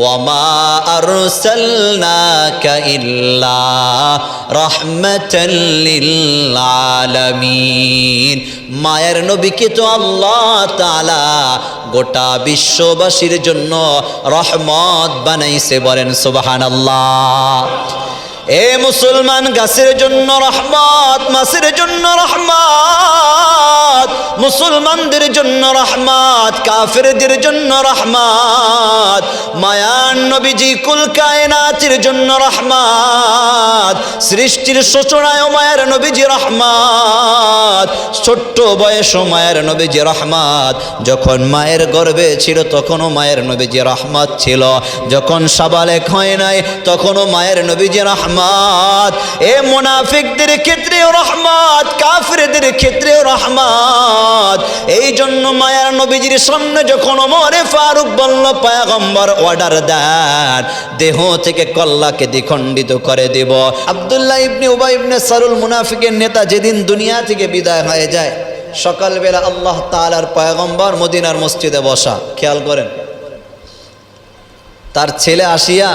ওয়ামা আরসালনাকা ইল্লা রাহমাতাল লিল আলামিন। মায়ের নবীকে তো আল্লাহ তাআলা গোটা বিশ্ববাসীর জন্য রহমত বানাইছে, বলেন সুবহানাল্লাহ। এ মুসলমান, গাছের জন্য রহমত, মাছের জন্য রহমত, মুসলমানদের জন্য রহমত, কাফেরদের জন্য রহমত, মায়ার নবীজি কুল কায়নাতের জন্য রহমত, সৃষ্টির সূচনায় মায়ের নবীজি রহমত, ছোট্ট বয়সে মায়ের নবীজি রহমত, যখন মায়ের গর্ভে ছিল তখনও মায়ের নবীজি রহমত ছিল, যখন সাবালেক হয় নাই তখনও মায়ের নবীজি রহমত। এ মুনাফিকদের ক্ষেত্রেও রহমত, কাফেরদের ক্ষেত্রেও রহমত। এই জন্য মায়ার নবীজির সামনে যখন ওমরে ফারুক বলল, পয়গম্বর অর্ডার দেন, দেহ থেকে কল্লাকে দ্বিখণ্ডিত করে দেব। আব্দুল্লাহ ইবনে উবাই ইবনে সালুল, মুনাফিকের নেতা, যেদিন দুনিয়া থেকে বিদায় হয়ে যায়, সকালবেলা আল্লাহ তাআলার পয়গম্বর মদিনার মসজিদে বসা, খেয়াল করেন। তার ছেলে আসিয়া,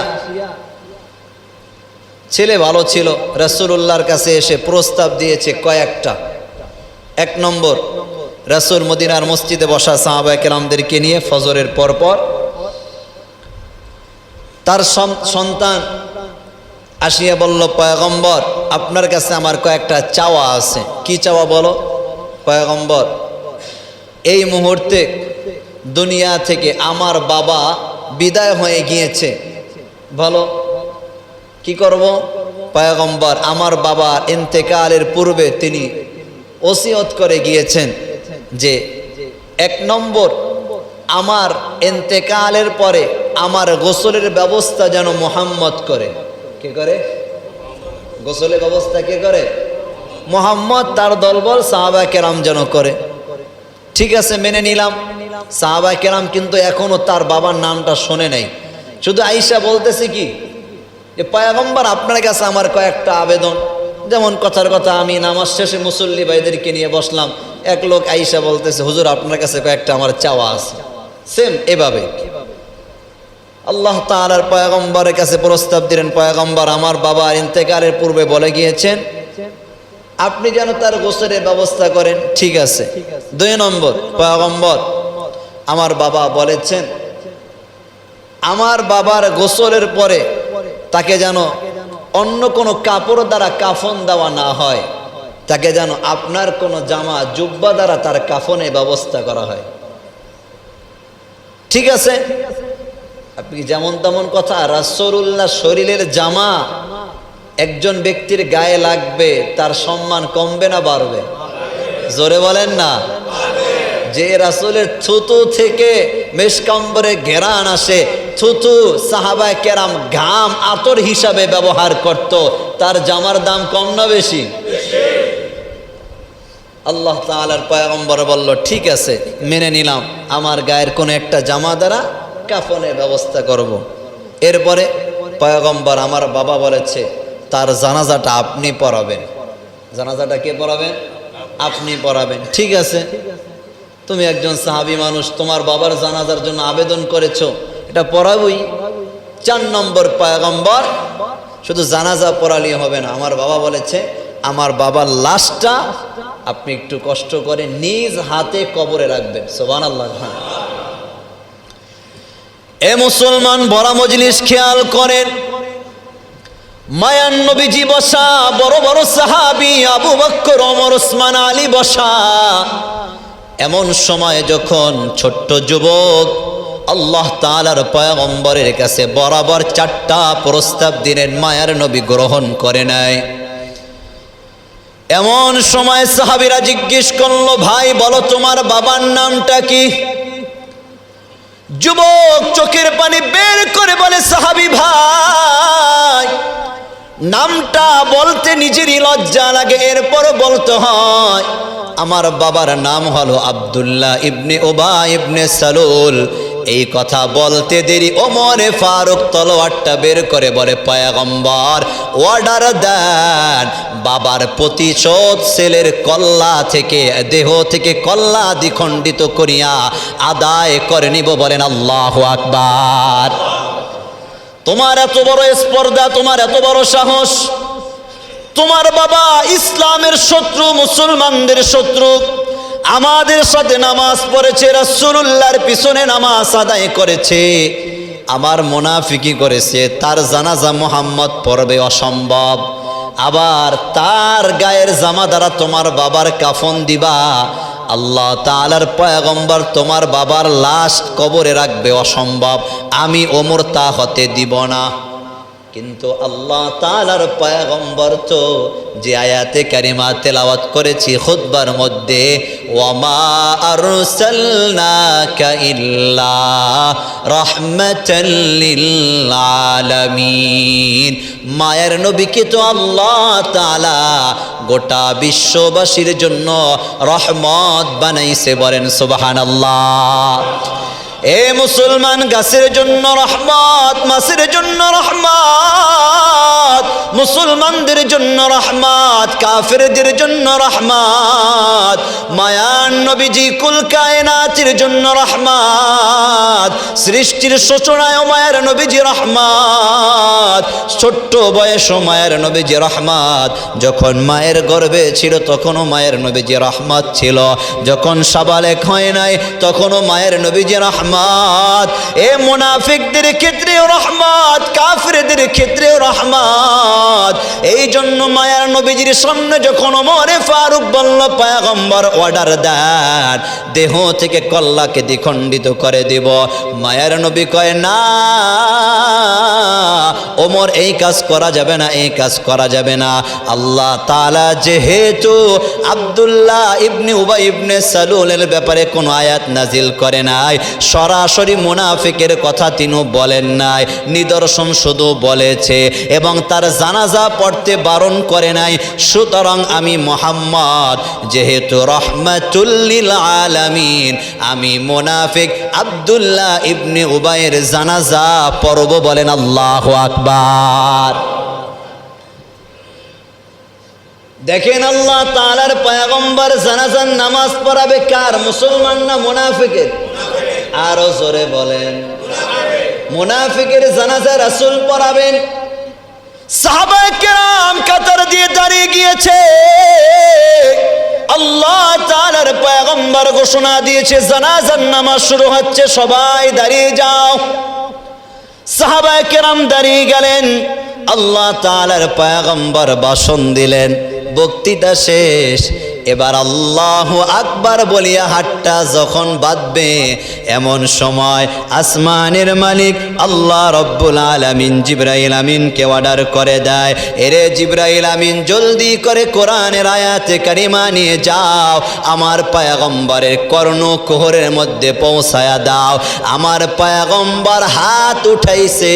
ছেলে ভালো ছিল, রাসূলুল্লাহর কাছে এসে প্রস্তাব দিয়েছে কয়েকটা। এক নম্বর, রাসূল মদিনার মসজিদে বসা সাহাবায়ে কেরামদেরকে নিয়ে ফজরের পরপর তার সন্তান আসিয়া বলল, পয়গম্বর আপনার কাছে আমার কয়েকটা চাওয়া আছে। কি চাওয়া বলো? পয়গম্বর, এই মুহূর্তে দুনিয়া থেকে আমার বাবা বিদায় হয়ে গিয়েছে, বলো কি করব? পয়গম্বর, আমার বাবা ইন্তেকালের পূর্বে তিনি ওসিয়ত করে গিয়েছেন যে এক নম্বর, আমার ইন্তেকালের পরে আমার গোসলের ব্যবস্থা যেন মুহাম্মদ করে। কে করে গোসলের ব্যবস্থা? কে করে? মুহাম্মদ, তার দলবল সাহাবায়ে কেরাম যেন করে। ঠিক আছে, মেনে নিলাম। সাহাবায়ে কেরাম কিন্তু এখনো তার বাবার নামটা শোনে নাই। শুধু আয়েশা বলতেছে কি, যে পয়গম্বর আপনার কাছে আমার কয়েকটা আবেদন। যেমন কথার কথা, আমি নামাজ শেষে মুসল্লি ভাইদেরকে নিয়ে বসলাম, এক লোক আয়েশা বলতেছে, হুজুর আপনার কাছে কয়েকটা আমার চাওয়া আছে। সেম এভাবে আল্লাহ তাআলার পয়গম্বরের কাছে প্রস্তাব দিলেন, পয়গম্বর আমার বাবা ইন্তেকালের পূর্বে বলে গিয়েছেন আপনি যেন তার গোসলের ব্যবস্থা করেন। ঠিক আছে। দুই নম্বর, পয়গম্বর আমার বাবা বলেছেন আমার বাবার গোসলের পরে তাকে যেন অন্য কোনো কাপড় দ্বারা কাফন দেওয়া না হয়, তাকে যেন আপনার কোনো জামা জুব্বা দ্বারা তার কাফনের ব্যবস্থা করা হয়। ঠিক আছে, আপনি যেমন তেমন কথা। রাসূলুল্লাহ শরীরের জামা একজন ব্যক্তির গায়ে লাগবে, তার সম্মান কমবে না বাড়বে? জোরে বলেন না। যে রাসূলের থুতু থেকে মেশকাম্বরে ঘেরান আসে, থুতু সাহাবায়ে কেরাম ঘাম আতর হিসাবে ব্যবহার করত, তার জামার দাম কম না বেশি? আল্লাহ তাআলার পয়গম্বর বলল, ঠিক আছে মেনে নিলাম, আমার গায়ের কোনো একটা জামা দ্বারা কাফনের ব্যবস্থা করব। এরপরে পয়গম্বর আমার বাবা বলেছে তার জানাজাটা আপনি পড়াবেন। জানাজাটা কে পড়াবেন? আপনি পড়াবেন। ঠিক আছে, তুমি একজন সাহাবী মানুষ, তোমার বাবার জানাজার জন্য আবেদন করেছো, এটা পড়াবই। 4 নম্বর, পয়গম্বর শুধু জানাজা পড়ালেই হবে না, আমার বাবা বলেছে আমার বাবার লাশটা আপনি একটু কষ্ট করে নিজ হাতে কবরে রাখবেন। সুবহানাল্লাহ। এ মুসলমান, বড় মজলিস খেয়াল করেন। মায়ান নবীজি বসা, বড় বড় সাহাবী আবু বকর, ওমর, ওসমান, আলী বসা। এমন সময় যখন ছোট্ট যুবক আল্লাহ তাআলার পয়গম্বরের কাছে বরাবর 4টা প্রস্তাব দিলেন, মায়ার নবী গ্রহণ করে নাই। এমন সময় সাহাবীরা জিজ্ঞেস করলো, ভাই বলো তোমার বাবার নামটা কি? যুবক চোখের পানি বের করে বলে, সাহাবী ভাই নামটা বলতে নিজেরই লজ্জা লাগে, এরপর বলতে হয় আমার বাবার নাম হলো আব্দুল্লাহ ইবনে উবাই ইবনে সালুল। এই কথা বলতে দেরি ওমরে ফারুক তলোয়ারটা বের করে বলে, পয়গম্বর অর্ডার দেন, বাবার প্রতিশোধ ছেলের কল্লা থেকে, দেহ থেকে কল্লা দ্বিখণ্ডিত করিয়া আদায় করে নিব। বলেন আল্লাহু আকবার। তোমার এত বড় স্পর্ধা, তোমার এত বড় সাহস। তোমার বাবা ইসলামের শত্রু, মুসলমানদের শত্রু, আমাদের সাথে নামাজ পড়েছে, রাসূলুল্লাহর পিছনে নামাজ আদায় করেছে, আমার মুনাফিকি করেছে, তার জানাজা মুহাম্মদ পড়বে অসম্ভব। আবার তার গায়ের জামা দ্বারা তোমার বাবার কাফন দিবা, আল্লাহ তাআলার পয়গম্বর তোমার বাবার লাশ কবরে রাখবে অসম্ভব, আমি ওমর তা হতে দিব না। কিন্তু আল্লাহ তাআলার পয়গম্বর তো যে আয়াতে কারিমা তেলাওয়াত করেছি খুতবার মধ্যে, ওয়ামা আরসালনাকা ইল্লা রাহমাতাল লিল আলামিন, মায়ের নবীকে তো আল্লাহ তাআলা গোটা বিশ্ববাসীর জন্য রহমত বানাইছে, বলেন সুবহানাল্লাহ। এ মুসলমান, গাছের জন্য রহমত, মাছের জন্য রহমত, মুসলমানদের জন্য রহমত, কাফেরদের জন্য রহমত, মায়ার নবীজি কুল কায়নাতের জন্য রহমত, সৃষ্টির সূচনায় মায়ের নবীজি রহমত, ছোট্ট বয়সে মায়ের নবীজি রহমত, যখন মায়ের গর্ভে ছিল তখনও মায়ের নবীজি রহমত ছিল, যখন সাবালেক হয় নাই তখনও মায়ের নবীজি রহমত। এ মুনাফিকদের ক্ষেত্রেও রহমত, কাফেরদের ক্ষেত্রেও রহমত। এই জন্য মায়ার নবীজির সামনে যখন ওমরে ফারুক বলল পয়গম্বর অর্ডার দেন, দেহ থেকে কল্লাকে দ্বিখণ্ডিত করে দেব, মায়ার নবী কয় না ওমর, এই কাজ করা যাবে না, এই কাজ করা যাবে না। আল্লাহ তাআলা যেহেতু আব্দুল্লাহ ইবনে উবাই ইবনে সালুলের ব্যাপারে কোনো আয়াত নাজিল করে নাই, সরাসরি মুনাফিকের কথা তিনি বলেন নাই, নিদর্শন শুধু বলেছে এবং তার জানাজা পড়তে বারণ করে নাই। সুতরাং আমি মুহাম্মদ যেহেতু রহমাতুল লিল আলামিন, আমি মুনাফিক আব্দুল্লাহ ইবনে উবাইয়ের জানাজা পড়ব, বলেন আল্লাহু আকবার। দেখেন আল্লাহ তাআলার পয়গম্বর জানাজার নামাজ পড়াবে কার? মুসলমান না মুনাফিকের? আরো জোরে বলেন। মুনাফিকের জানাজা রাসূল পড়াবেন। সাহাবায়ে কেরাম কাতার দিয়ে দাঁড়িয়ে গিয়েছে, আল্লাহ তাআলার পয়গম্বর ঘোষণা দিয়েছে জানাজার নামাজ শুরু হচ্ছে, সবাই দাঁড়িয়ে যাও। সাহাবায়ে কেরাম দাঁড়িয়ে গেলেন, আল্লাহ তাআলার পয়গম্বর ভাষণ দিলেন, বক্তৃতা শেষ। এবার আল্লাহু আকবার বলিয়া হাতটা যখন বাঁধবে, এমন সময় আসমানের মালিক আল্লাহ রব্বুল আলামিন জিবরাইল আমিনকে অর্ডার করে দেয়, এরে জিবরাইল আমিন জলদি করে কোরআনের আয়াতে কারিমা নিয়ে যাও, আমার পয়গম্বরের কর্ণকুহরের মধ্যে পৌঁছায়া দাও। আমার পয়গম্বর হাত উঠাইছে,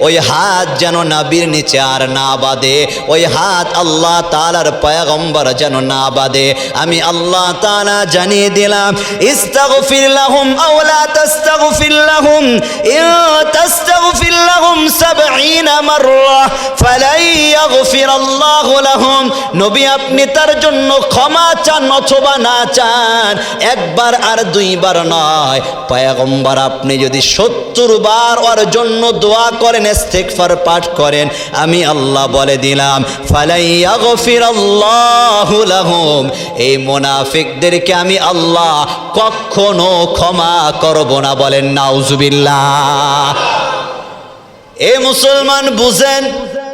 ওই হাত যেন নাভির নিচে আর না বাঁধে, ওই হাত আল্লাহ তাআলার পয়গম্বর যেন না বাঁধে। আমি আল্লাহ তাআলা জানিয়ে দিলাম, ইস্তাগফির লাহুম আও লা তাস্তাগফির লাহুম, ইন তাস্তাগফির লাহুম ৭০ মাররা ফালাই ইয়াগফিরাল্লাহু লাহুম। নবী আপনি তার জন্য ক্ষমা চান অথবা না চান, একবার আর দুইবার নয়, পয়গম্বর আপনি যদি ৭০ বার ওর জন্য দোয়া করেন, ইস্তিগফার পাঠ করেন, আমি আল্লাহ বলে দিলাম ফালাই ইয়াগফিরাল্লাহু লাহুম, এই মুনাফিকদেরকে আমি আল্লাহ কখনো ক্ষমা করব না, বলেন নাউজুবিল্লাহ। এ মুসলমান বুঝেন,